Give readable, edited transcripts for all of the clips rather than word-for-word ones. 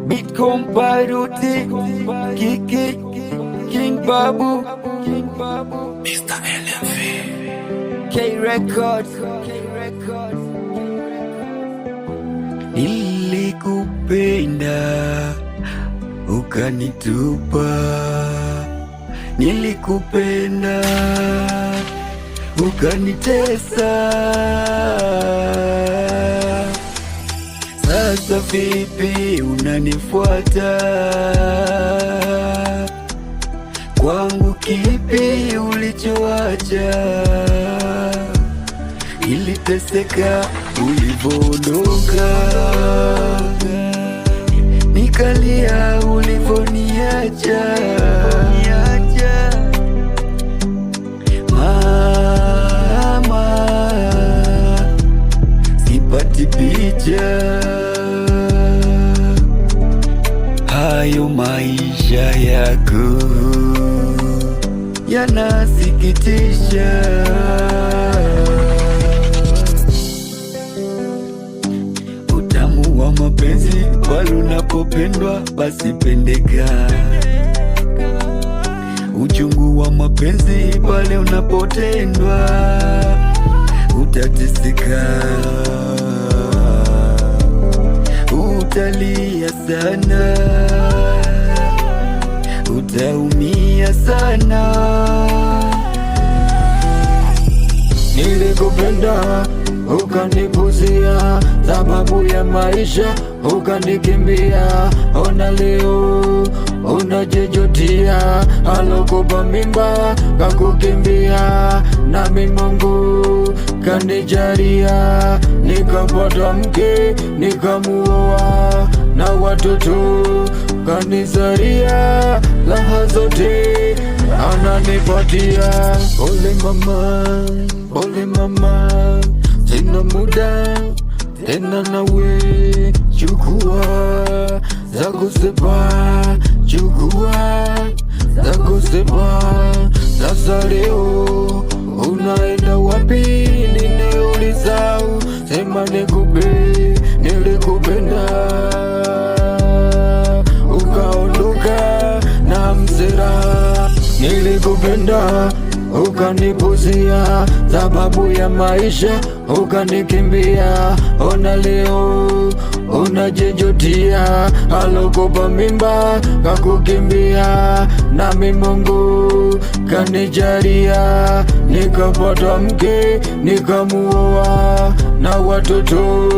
Beat Comparuti, Kiki, King Babu, Mr. LMV, K Records. Nilikupenda ukanitupa, nilikupenda ukanitesa. Sasa vipi unanifuata? Kwangu kipi ulichoacha? Niliteseka ulivyoondoka, nikalia ulivyoniacha. Mama, sipati picha. Hayo maisha yako yanasikitisha. Utamu wa mapenzi pale unapopendwa basi pendeka. Uchungu wa mapenzi pale unapotendwa utateseka. Utalia sana, utaumia sana. Nilikupenda ukanipuzia, sababu ya maisha ukanikimbia. Ona leo unajijutia, alokupa mimba kakukimbia. Nami Mungu kanijalia, nikapata mke nikamuoa, na watoto kanizalia. Raha zote ananipatia. Pole mama, pole mama, sina muda tena nawe. Chukua za kusema, chukua za kusema. Sasa leo unaenda wapi? Ninauliza, sema nikupe. Nilikupenda ukaondoka na msera. Nilikupenda ukanipuzia, sababu ya maisha ukanikimbia. Ona leo unajijutia, alokupa mimba kakukimbia. Nami Mungu kanijalia, nikapata mke nikamuoa, na watoto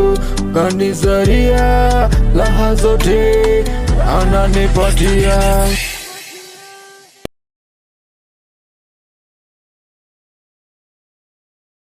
kanizalia. Raha zote ananipatia.